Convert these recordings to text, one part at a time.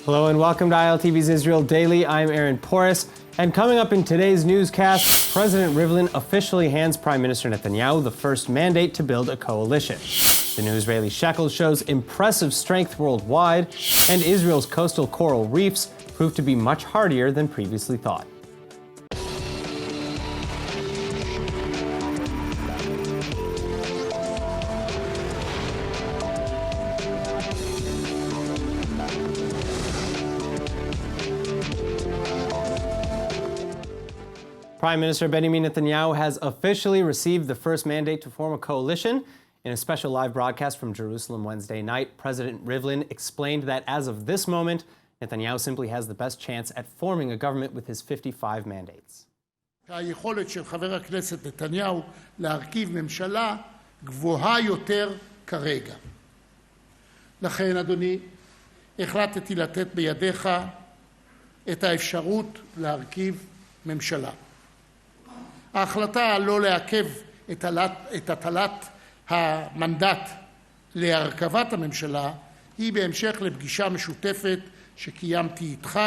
Hello and welcome to ILTV's Israel Daily. I'm Aaron Porras. And coming up in today's newscast, President Rivlin officially hands Prime Minister Netanyahu the first mandate to build a coalition. The new Israeli shekel shows impressive strength worldwide, and Israel's coastal coral reefs prove to be much hardier than previously thought. Prime Minister Benjamin Netanyahu has officially received the first mandate to form a coalition. In a special live broadcast from Jerusalem Wednesday night, President Rivlin explained that as of this moment, Netanyahu simply has the best chance at forming a government with his 55 mandates. היכולת של חבר הכנסת נתניהו להרכיב ממשלה גבוהה יותר כרגע. לכן, אדוני, החלטתי לתת בידיך את האפשרות להרכיב ממשלה. ההחלטה לא לעכב את הטלת המנדט להרכבת הממשלה היא בהמשך לפגישה משותפת שקיימתי איתך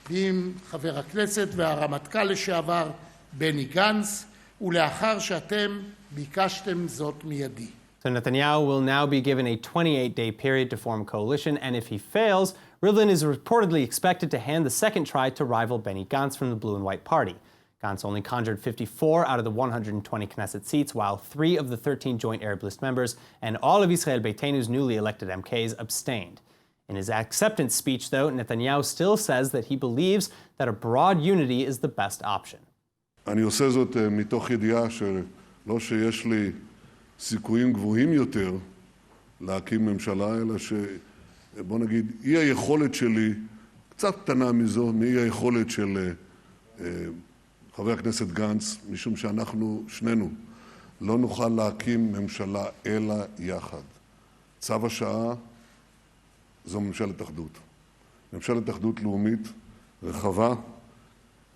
ועם חבר הכנסת והרמטכ"ל לשעבר בני גנץ, ולאחר שאתם ביקשתם זאת מיידי. So Netanyahu will now be given a 28-day period to form a coalition, and if he fails, Rivlin is reportedly expected to hand the second try to rival Benny Gantz from the Blue and White Party. Gantz only conjured 54 out of the 120 Knesset seats, while 3 of the 13 joint Arab list members and all of Israel Beitenu's newly elected MKs abstained. In his acceptance speech, though, Netanyahu still says that he believes that a broad unity is the best option. אני עושה זאת מתוך ידיעה שלא שיש לי סיכויים גבוהים יותר להקים ממשלה, אלא שבוא נגיד, אי היכולת שלי, קצת קטנה מזו, מאי היכולת של חבר הכנסת גנץ, משום שאנחנו שנינו לא נוכל להקים ממשלה אלא יחד. צו השעה זו ממשלת אחדות. ממשלת אחדות לאומית רחבה,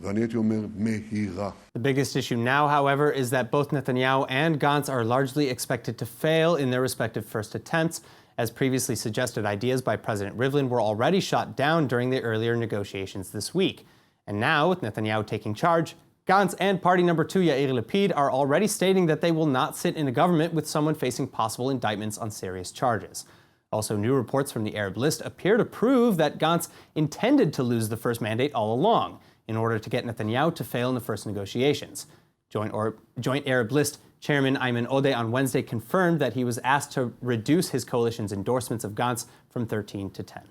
ואני הייתי אומר מהירה. The biggest issue now, however, is that both Netanyahu and Gantz are largely expected to fail in their respective first attempts. As previously suggested, ideas by President Rivlin were already shot down during the earlier negotiations this week. And now, with Netanyahu taking charge, Gantz and party number 2, Yair Lapid, are already stating that they will not sit in a government with someone facing possible indictments on serious charges. Also, new reports from the Arab list appear to prove that Gantz intended to lose the first mandate all along in order to get Netanyahu to fail in the first negotiations. Joint Arab list Chairman Ayman Odeh on Wednesday confirmed that he was asked to reduce his coalition's endorsements of Gantz from 13 to 10.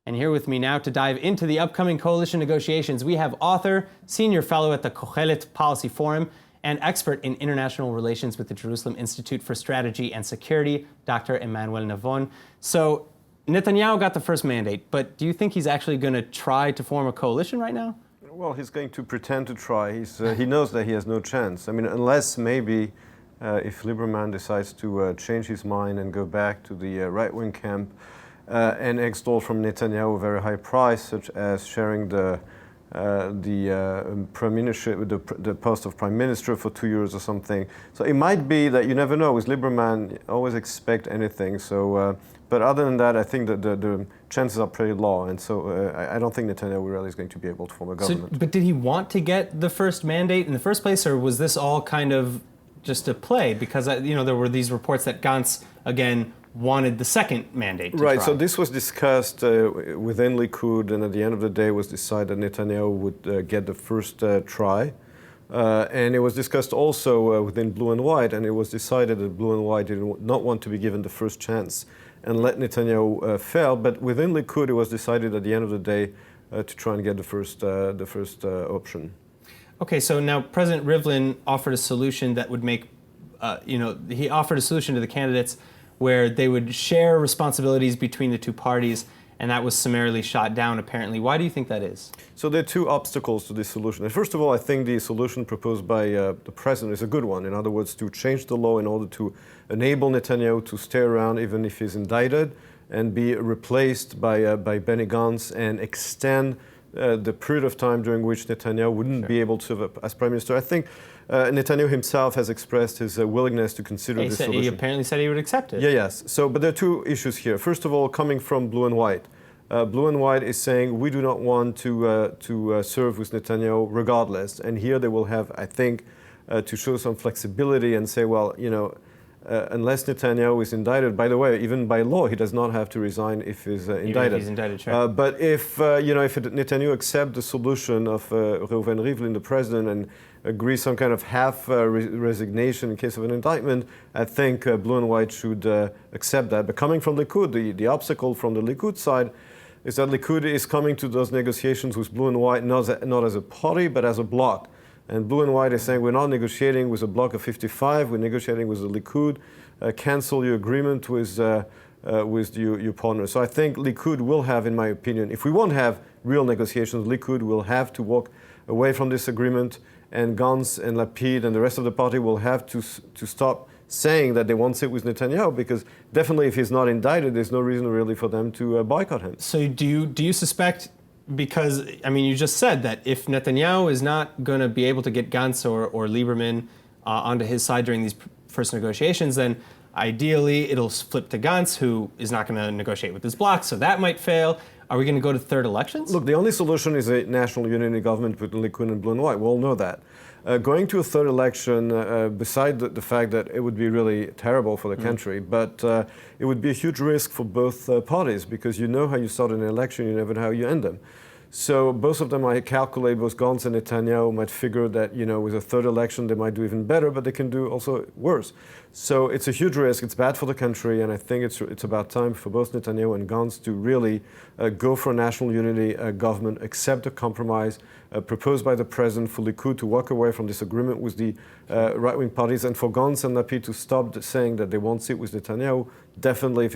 And here with me now to dive into the upcoming coalition negotiations, we have author, senior fellow at the Kohelet Policy Forum, and expert in international relations with the Jerusalem Institute for Strategy and Security, Dr. Emmanuel Navon. So Netanyahu got the first mandate, but do you think he's actually going to try to form a coalition right now? Well, he's going to pretend to try. He knows that he has no chance. I mean, unless maybe if Lieberman decides to change his mind and go back to the right-wing camp and extort from Netanyahu a very high price, such as sharing the prime minister, the post of prime minister for 2 years or something. So it might be that, you never know. With Lieberman, always expect anything. So, but other than that, I think that the chances are pretty low. And so I don't think Netanyahu really is going to be able to form a government. So, but did he want to get the first mandate in the first place, or was this all kind of just a play? Because, there were these reports that Gantz, again, wanted the second mandate to Right, try. so this was discussed within Likud, and at the end of the day was decided Netanyahu would get the first try. And it was discussed also within Blue and White, and it was decided that Blue and White did not want to be given the first chance and let Netanyahu fail. But within Likud, it was decided at the end of the day to try and get the first option. Okay, so now President Rivlin offered a solution that would make, he offered a solution to the candidates where they would share responsibilities between the two parties, and that was summarily shot down, apparently. Why do you think that is? So there are two obstacles to this solution. And first of all, I think the solution proposed by the president is a good one. In other words, to change the law in order to enable Netanyahu to stay around even if he's indicted and be replaced by Benny Gantz and extend the period of time during which Netanyahu wouldn't be able to serve as prime minister. I think Netanyahu himself has expressed his willingness to consider this solution. He apparently said he would accept it. Yes. So, but there are two issues here. First of all, coming from Blue and White, Blue and White is saying we do not want to serve with Netanyahu regardless. And here they will have, I think, to show some flexibility and say, well, unless Netanyahu is indicted, by the way, even by law, he does not have to resign if he's indicted. Even if he's indicted, sure. But if Netanyahu accepts the solution of Rivlin, the president, and agrees some kind of half resignation in case of an indictment, I think Blue and White should accept that. But coming from Likud, the obstacle from the Likud side is that Likud is coming to those negotiations with Blue and White not as a party, but as a bloc. And Blue and White is saying we're not negotiating with a bloc of 55, we're negotiating with the Likud. Cancel your agreement with your partner. So I think Likud will have, in my opinion, if we won't have real negotiations, Likud will have to walk away from this agreement, and Gantz and Lapid and the rest of the party will have to stop saying that they won't sit with Netanyahu, because definitely if he's not indicted, there's no reason really for them to boycott him. So do you suspect, because, I mean, you just said that if Netanyahu is not going to be able to get Gantz or Lieberman onto his side during these first negotiations, then ideally it'll flip to Gantz, who is not going to negotiate with this bloc, so that might fail. Are we going to go to third elections? Look, the only solution is a national unity government between Likud and Blue and White. We all know that. Going to a third election, beside the fact that it would be really terrible for the country, but it would be a huge risk for both parties, because you know how you start an election, you never know how you end them. So both of them, I calculate, both Gantz and Netanyahu might figure that, with a third election they might do even better, but they can do also worse. So it's a huge risk, it's bad for the country, and I think it's about time for both Netanyahu and Gantz to really go for a national unity government, accept a compromise proposed by the president, for Likud to walk away from this agreement with the right-wing parties, and for Gantz and Lapid to stop saying that they won't sit with Netanyahu, definitely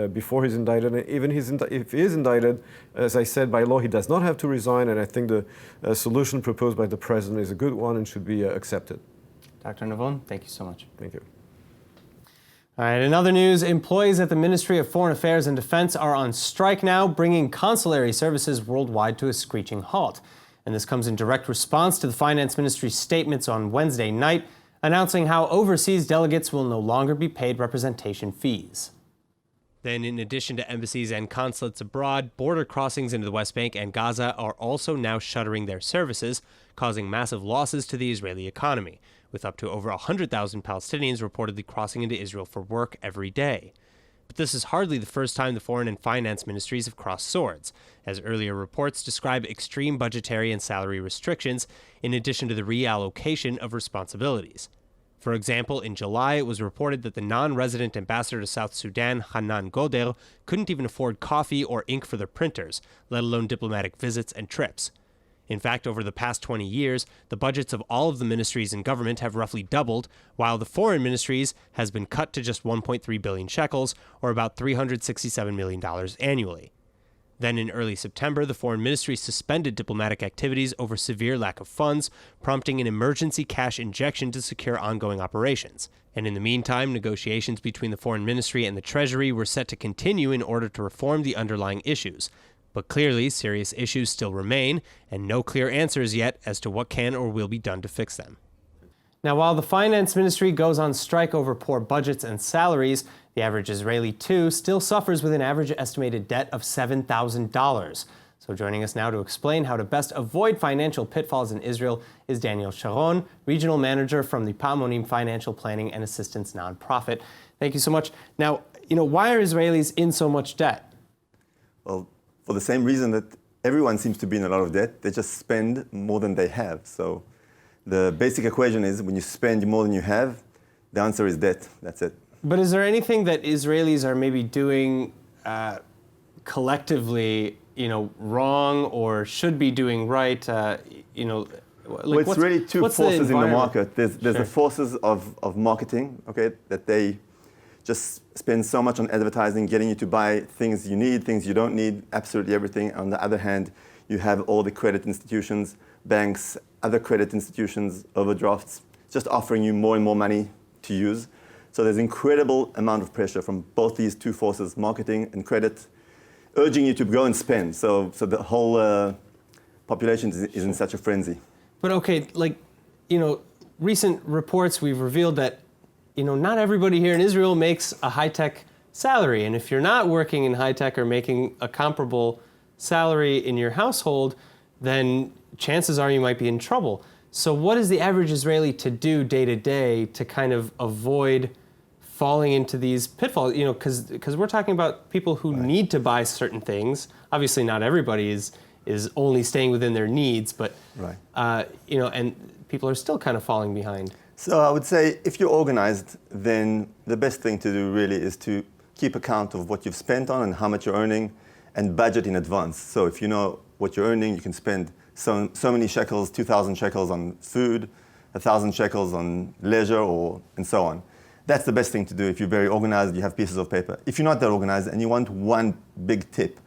before he's indicted. And even if he is indicted, as I said, by law, he does not have to resign, and I think the solution proposed by the president is a good one and should be accepted. Dr. Navon, thank you so much. Thank you. All right, in other news, employees at the Ministry of Foreign Affairs and Defense are on strike now, bringing consulary services worldwide to a screeching halt. And this comes in direct response to the Finance Ministry's statements on Wednesday night, announcing how overseas delegates will no longer be paid representation fees. Then, in addition to embassies and consulates abroad, border crossings into the West Bank and Gaza are also now shuttering their services, causing massive losses to the Israeli economy, with up to over 100,000 Palestinians reportedly crossing into Israel for work every day. But this is hardly the first time the foreign and finance ministries have crossed swords, as earlier reports describe extreme budgetary and salary restrictions, in addition to the reallocation of responsibilities. For example, in July, it was reported that the non-resident ambassador to South Sudan, Hanan Goder, couldn't even afford coffee or ink for their printers, let alone diplomatic visits and trips. In fact, over the past 20 years, the budgets of all of the ministries in government have roughly doubled, while the foreign ministries has been cut to just 1.3 billion shekels, or about $367 million annually. Then in early September, the foreign ministry suspended diplomatic activities over severe lack of funds, prompting an emergency cash injection to secure ongoing operations. And in the meantime, negotiations between the foreign ministry and the treasury were set to continue in order to reform the underlying issues. But clearly, serious issues still remain, and no clear answers yet as to what can or will be done to fix them. Now, while the finance ministry goes on strike over poor budgets and salaries, the average Israeli, too, still suffers with an average estimated debt of $7,000. So joining us now to explain how to best avoid financial pitfalls in Israel is Daniel Sharon, regional manager from the Pa'amonim Financial Planning and Assistance nonprofit. Thank you so much. Now, why are Israelis in so much debt? Well, for the same reason that everyone seems to be in a lot of debt, they just spend more than they have. So the basic equation is when you spend more than you have, the answer is debt. That's it. But is there anything that Israelis are maybe doing collectively, wrong or should be doing right? Well, it's really two forces in the market. There's the forces of marketing, okay, that they just spend so much on advertising, getting you to buy things you need, things you don't need, absolutely everything. On the other hand, you have all the credit institutions, banks, other credit institutions, overdrafts, just offering you more and more money to use. So there's incredible amount of pressure from both these two forces, marketing and credit, urging you to go and spend. So the whole population is in such a frenzy. But okay, recent reports we've revealed that not everybody here in Israel makes a high-tech salary. And if you're not working in high-tech or making a comparable salary in your household, then chances are you might be in trouble. So what is the average Israeli to do day to day to kind of avoid falling into these pitfalls? You know, because we're talking about people who need to buy certain things. Obviously, not everybody is only staying within their needs, but you know, and people are still kind of falling behind. So I would say if you're organized, then the best thing to do really is to keep account of what you've spent on and how much you're earning, and budget in advance. So if you know what you're earning, you can spend so many shekels, 2,000 shekels on food, 1,000 shekels on leisure, and so on. That's the best thing to do if you're very organized, you have pieces of paper. If you're not that organized and you want one big tip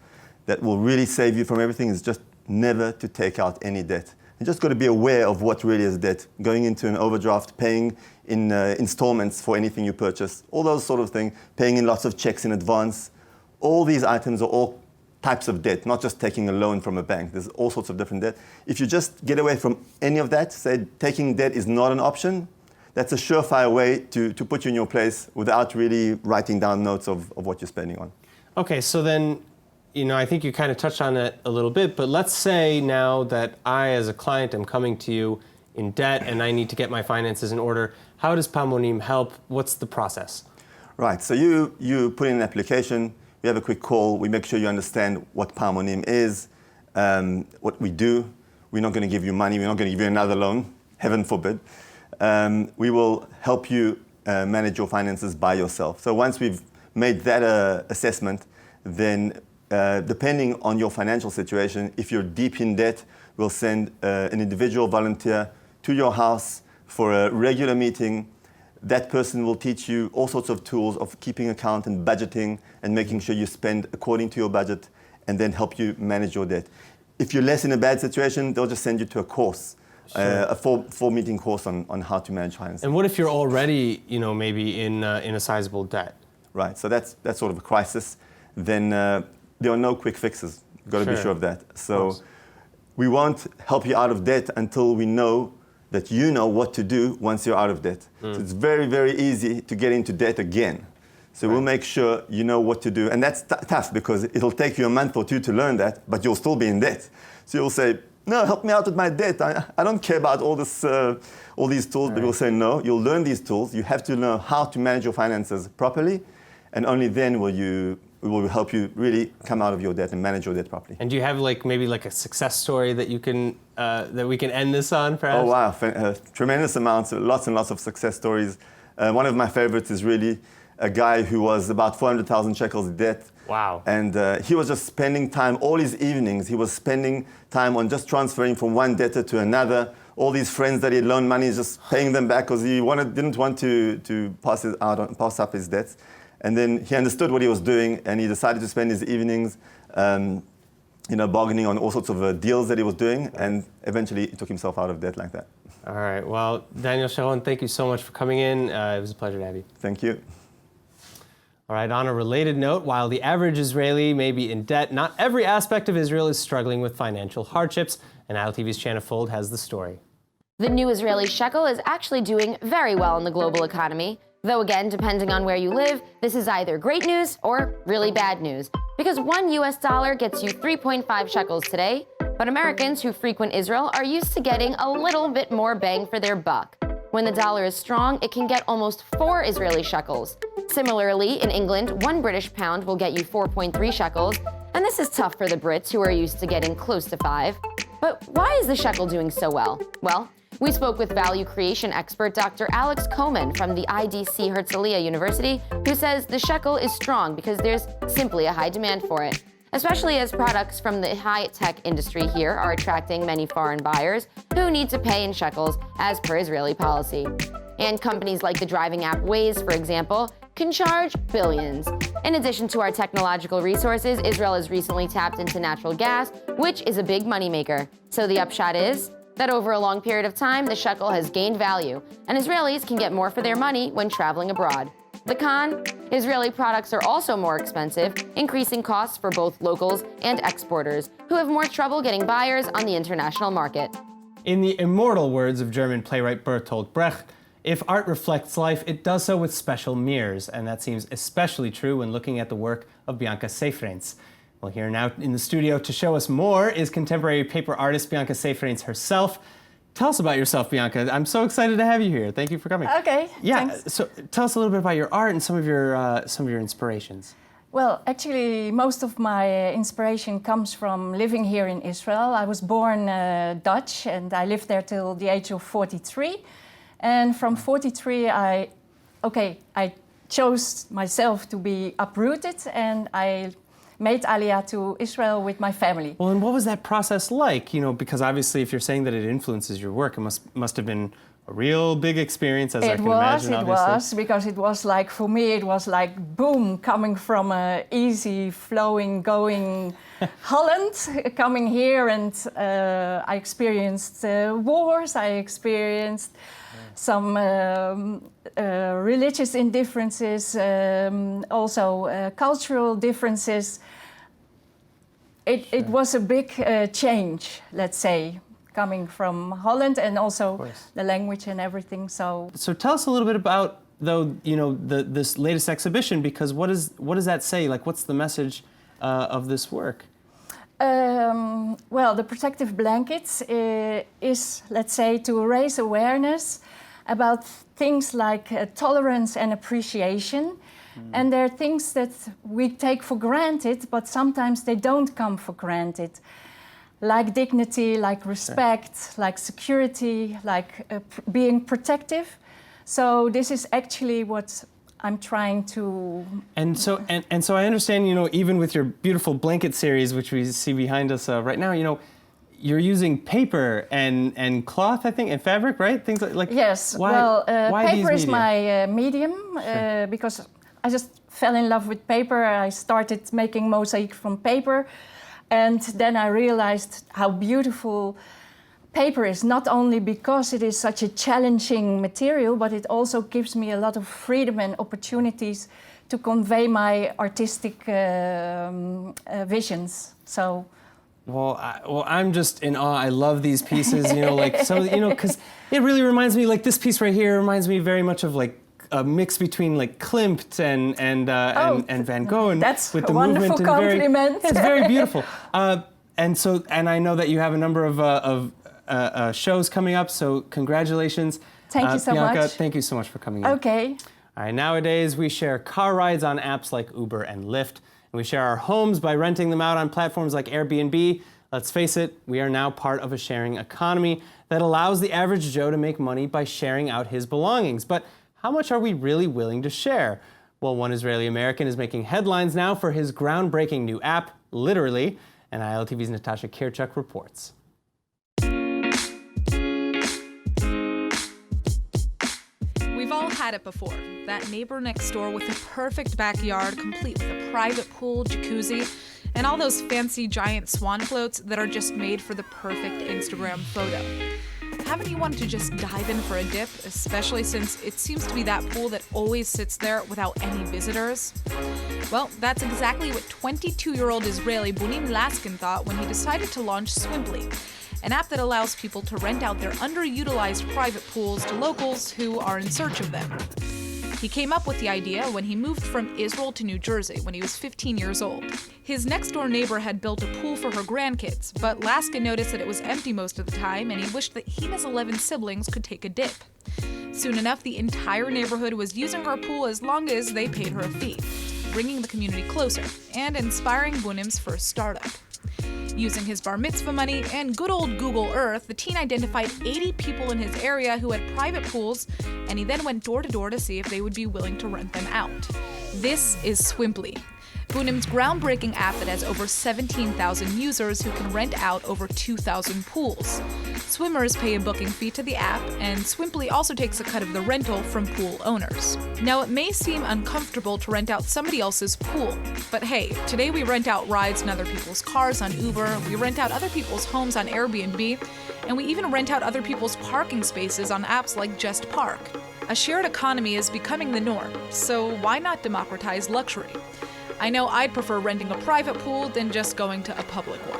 that will really save you from everything, is just never to take out any debt. You just got to be aware of what really is debt. Going into an overdraft, paying in installments for anything you purchase, all those sort of things, paying in lots of checks in advance. All these items are all types of debt, not just taking a loan from a bank. There's all sorts of different debt. If you just get away from any of that, say taking debt is not an option, that's a surefire way to put you in your place without really writing down notes of what you're spending on. Okay, so then, you know, I think you kind of touched on it a little bit, but let's say now that I, as a client, am coming to you in debt and I need to get my finances in order. How does Pamonim help? What's the process? Right, so you put in an application, we have a quick call, we make sure you understand what Pamonim is, what we do. We're not going to give you money, we're not going to give you another loan, heaven forbid. We will help you manage your finances by yourself. So once we've made that assessment, then depending on your financial situation, if you're deep in debt, we'll send an individual volunteer to your house for a regular meeting. That person will teach you all sorts of tools of keeping account and budgeting and making sure you spend according to your budget, and then help you manage your debt. If you're less in a bad situation, they'll just send you to a course, a four-meeting course on how to manage finances. And what if you're already, you know, maybe in a sizable debt? Right, so that's sort of a crisis. Then there are no quick fixes. You've got to be sure of that. So we won't help you out of debt until we know that you know what to do once you're out of debt. So it's very, very easy to get into debt again. So we'll make sure you know what to do. And that's tough because it'll take you a month or two to learn that, but you'll still be in debt. So you'll say, no, help me out with my debt. I don't care about all these tools, but you'll say, no, you'll learn these tools. You have to know how to manage your finances properly, and only then will help you really come out of your debt and manage your debt properly. And do you have maybe a success story that you can that we can end this on, perhaps? Oh wow, tremendous amounts, lots and lots of success stories. One of my favorites is really a guy who was about 400,000 shekels in debt. Wow. And he was just spending time, all his evenings, he was spending time on just transferring from one debtor to another. All these friends that he had loaned money, just paying them back because he didn't want to pass up his debts. And then he understood what he was doing, and he decided to spend his evenings bargaining on all sorts of deals that he was doing, and eventually he took himself out of debt like that. All right. Well, Daniel Sharon, thank you so much for coming in. It was a pleasure to have you. Thank you. All right, on a related note, while the average Israeli may be in debt, not every aspect of Israel is struggling with financial hardships, and ILTV's Chana Fold has the story. The new Israeli shekel is actually doing very well in the global economy. Though again, depending on where you live, this is either great news or really bad news. Because $1 US gets you 3.5 shekels today, but Americans who frequent Israel are used to getting a little bit more bang for their buck. When the dollar is strong, it can get almost 4 Israeli shekels. Similarly, in England, 1 British pound will get you 4.3 shekels, and this is tough for the Brits who are used to getting close to 5. But why is the shekel doing so well? Well, we spoke with value creation expert Dr. Alex Koman from the IDC Herzliya University, who says the shekel is strong because there's simply a high demand for it, especially as products from the high-tech industry here are attracting many foreign buyers who need to pay in shekels as per Israeli policy. And companies like the driving app Waze, for example, can charge billions. In addition to our technological resources, Israel has recently tapped into natural gas, which is a big moneymaker. So the upshot is that over a long period of time, the shekel has gained value, and Israelis can get more for their money when traveling abroad. The con? Israeli products are also more expensive, increasing costs for both locals and exporters, who have more trouble getting buyers on the international market. In the immortal words of German playwright Bertolt Brecht, if art reflects life, it does so with special mirrors, and that seems especially true when looking at the work of Bianca Seyfried. Well, here now in the studio to show us more is contemporary paper artist Bianca Seyfrieds herself. Tell us about yourself, Bianca. I'm so excited to have you here. Thank you for coming. Okay. Yeah. Thanks. So tell us a little bit about your art and some of your inspirations. Well, actually, most of my inspiration comes from living here in Israel. I was born Dutch, and I lived there till the age of 43. And from 43, I chose myself to be uprooted, and I made Aliyah to Israel with my family. Well, and what was that process like? You know, because obviously, if you're saying that it influences your work, it must have been a real big experience, as I can imagine, obviously. It was, because it was like, for me, it was like, boom, coming from a easy, flowing, going Holland, coming here, and I experienced wars, I experienced some religious indifferences, also cultural differences. It was a big change, let's say, coming from Holland, and also the language and everything. So tell us a little bit about, though, you know, this latest exhibition, because what does that say? Like, what's the message of this work? Well, the protective blankets is, let's say, to raise awareness about things like tolerance and appreciation. And there are things that we take for granted, but sometimes they don't come for granted. Like dignity, like respect, like security, like being protective. So this is actually what I'm trying to... And so I understand, you know, even with your beautiful blanket series, which we see behind us right now, you know, you're using paper and cloth, I think, and fabric, right? Things like yes. Why paper these is my medium, because I just fell in love with paper. I started making mosaic from paper. And then I realized how beautiful paper is, not only because it is such a challenging material, but it also gives me a lot of freedom and opportunities to convey my artistic visions. So. Well, I'm just in awe. I love these pieces, you know, like some, you know, because it really reminds me, like this piece right here reminds me very much of like a mix between like Klimt and Van Gogh, and that's with the a wonderful movement compliment. It's very beautiful. And I know that you have a number of shows coming up. So congratulations, thank you so Bianca, much. Thank you so much for coming in. Okay. All right. Nowadays we share car rides on apps like Uber and Lyft, and we share our homes by renting them out on platforms like Airbnb. Let's face it, we are now part of a sharing economy that allows the average Joe to make money by sharing out his belongings. But how much are we really willing to share? Well, one Israeli American is making headlines now for his groundbreaking new app, Literally, and ILTV's Natasha Kirchuk reports. We've all had it before. That neighbor next door with a perfect backyard, complete with a private pool, jacuzzi, and all those fancy giant swan floats that are just made for the perfect Instagram photo. Haven't you wanted to just dive in for a dip, especially since it seems to be that pool that always sits there without any visitors? Well, that's exactly what 22-year-old Israeli Bunim Laskin thought when he decided to launch Swimply, an app that allows people to rent out their underutilized private pools to locals who are in search of them. He came up with the idea when he moved from Israel to New Jersey when he was 15 years old. His next-door neighbor had built a pool for her grandkids, but Laskin noticed that it was empty most of the time, and he wished that he and his 11 siblings could take a dip. Soon enough, the entire neighborhood was using her pool as long as they paid her a fee, bringing the community closer and inspiring Bunim's first startup. Using his bar mitzvah money and good old Google Earth, the teen identified 80 people in his area who had private pools, and he then went door to door to see if they would be willing to rent them out. This is Swimply, Bunim's groundbreaking app that has over 17,000 users who can rent out over 2,000 pools. Swimmers pay a booking fee to the app, and Swimply also takes a cut of the rental from pool owners. Now, it may seem uncomfortable to rent out somebody else's pool, but hey, today we rent out rides in other people's cars on Uber, we rent out other people's homes on Airbnb, and we even rent out other people's parking spaces on apps like Just Park. A shared economy is becoming the norm, so why not democratize luxury? I know I'd prefer renting a private pool than just going to a public one.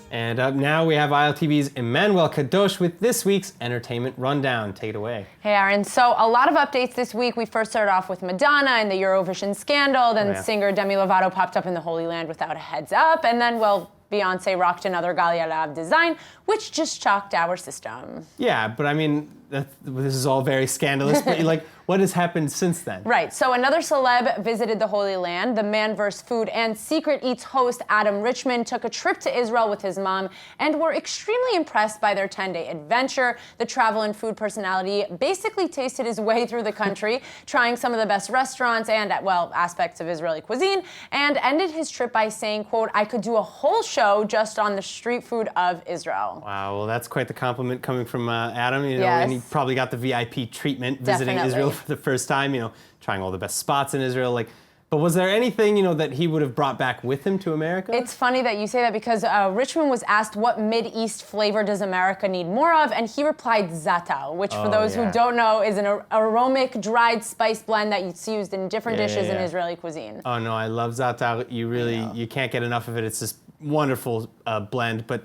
And up now we have ILTV's Emmanuel Kadosh with this week's entertainment rundown. Take it away. Hey, Aaron. So a lot of updates this week. We first started off with Madonna and the Eurovision scandal. Then singer Demi Lovato popped up in the Holy Land without a heads up. And then, well, Beyonce rocked another Galia Lab design, which just shocked our system. Yeah, but I mean, this is all very scandalous. But like, what has happened since then? Right. So another celeb visited the Holy Land. The Man vs. Food and Secret Eats host Adam Richman took a trip to Israel with his mom and were extremely impressed by their 10-day adventure. The travel and food personality basically tasted his way through the country, trying some of the best restaurants and, well, aspects of Israeli cuisine, and ended his trip by saying, quote, "I could do a whole show just on the street food of Israel." Wow, well, that's quite the compliment coming from Adam, you know, Yes. and he probably got the VIP treatment visiting Definitely. Israel for the first time, you know, trying all the best spots in Israel. Like, but was there anything, you know, that he would have brought back with him to America? It's funny that you say that because Richmond was asked what Mid-East flavor does America need more of, and he replied za'atar, which for those who don't know is an aromatic dried spice blend that's used in different dishes in Israeli cuisine. Oh no, I love za'atar. You can't get enough of it. It's this wonderful blend. But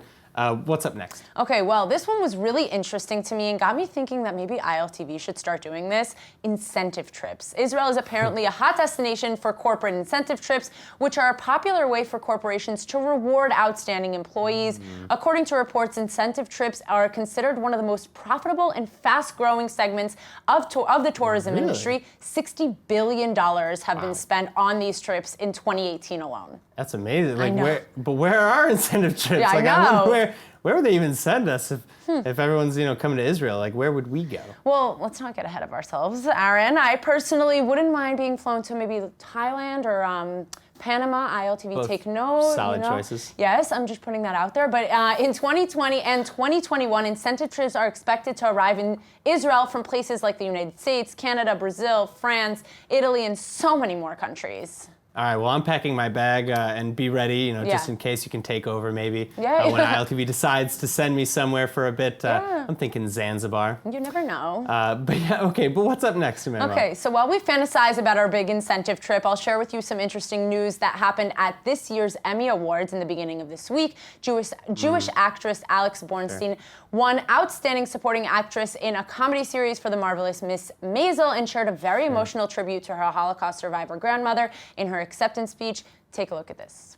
what's up next? Okay, well, this one was really interesting to me and got me thinking that maybe ILTV should start doing this. Incentive trips. Israel is apparently a hot destination for corporate incentive trips, which are a popular way for corporations to reward outstanding employees. According to reports, incentive trips are considered one of the most profitable and fast-growing segments of the tourism industry. $60 billion have been spent on these trips in 2018 alone. That's amazing. Like, I know. where are incentive trips? Yeah, like, I know. wonder where would they even send us if everyone's, you know, coming to Israel? Like, where would we go? Well, let's not get ahead of ourselves, Aaron. I personally wouldn't mind being flown to maybe Thailand or Panama. ILTV Both take note. solid choices. Yes, I'm just putting that out there. But in 2020 and 2021, incentive trips are expected to arrive in Israel from places like the United States, Canada, Brazil, France, Italy, and so many more countries. All right, well, I'm packing my bag and be ready, you know, just in case you can take over maybe when ILTV decides to send me somewhere for a bit. I'm thinking Zanzibar. You never know. But yeah, okay, but what's up next, Emmanuel? Okay, so while we fantasize about our big incentive trip, I'll share with you some interesting news that happened at this year's Emmy Awards in the beginning of this week. Jewish actress Alex Bornstein won Outstanding Supporting Actress in a comedy series for The Marvelous Miss Maisel and shared a very emotional tribute to her Holocaust survivor grandmother in her acceptance speech. Take a look at this.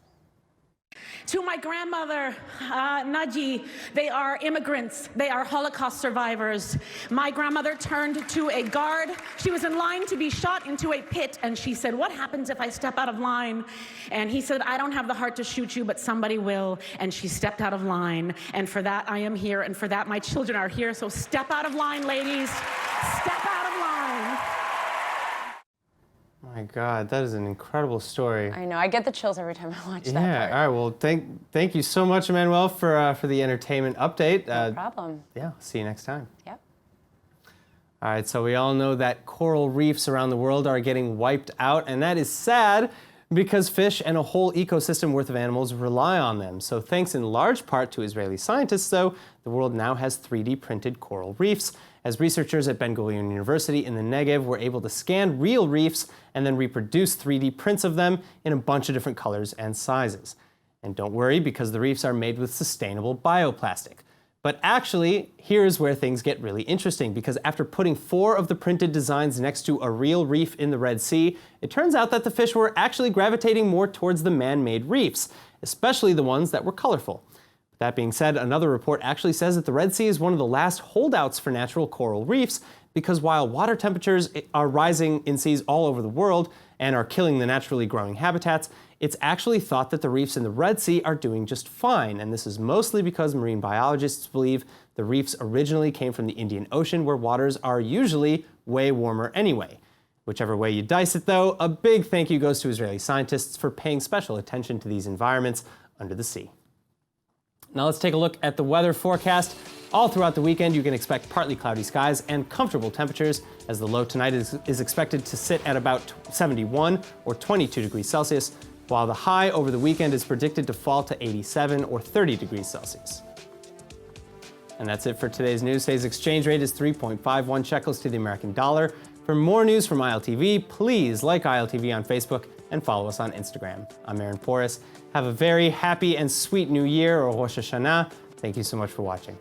To my grandmother, Naji, they are immigrants. They are Holocaust survivors. My grandmother turned to a guard. She was in line to be shot into a pit, and she said, "What happens if I step out of line?" And he said, "I don't have the heart to shoot you, but somebody will." And she stepped out of line. And for that, I am here. And for that, my children are here. So step out of line, ladies. Step out of line. My God, that is an incredible story. I know, I get the chills every time I watch that Yeah, part. all right, well, thank you so much, Emmanuel, for the entertainment update. No problem. Yeah, see you next time. Yep. All right, so we all know that coral reefs around the world are getting wiped out, and that is sad because fish and a whole ecosystem worth of animals rely on them. So thanks in large part to Israeli scientists, though, the world now has 3D printed coral reefs, as researchers at Ben Gurion University in the Negev were able to scan real reefs and then reproduce 3D prints of them in a bunch of different colors and sizes. And don't worry, because the reefs are made with sustainable bioplastic. But actually, here's where things get really interesting, because after putting 4 of the printed designs next to a real reef in the Red Sea, it turns out that the fish were actually gravitating more towards the man-made reefs, especially the ones that were colorful. That being said, another report actually says that the Red Sea is one of the last holdouts for natural coral reefs, because while water temperatures are rising in seas all over the world and are killing the naturally growing habitats, it's actually thought that the reefs in the Red Sea are doing just fine, and this is mostly because marine biologists believe the reefs originally came from the Indian Ocean, where waters are usually way warmer anyway. Whichever way you dice it, though, a big thank you goes to Israeli scientists for paying special attention to these environments under the sea. Now let's take a look at the weather forecast. All throughout the weekend, you can expect partly cloudy skies and comfortable temperatures, as the low tonight is expected to sit at about 71 or 22 degrees Celsius, while the high over the weekend is predicted to fall to 87 or 30 degrees Celsius. And that's it for today's news. Today's exchange rate is 3.51 shekels to the American dollar. For more news from ILTV, please like ILTV on Facebook and follow us on Instagram. I'm Aaron Porras. Have a very happy and sweet new year, or Rosh Hashanah. Thank you so much for watching.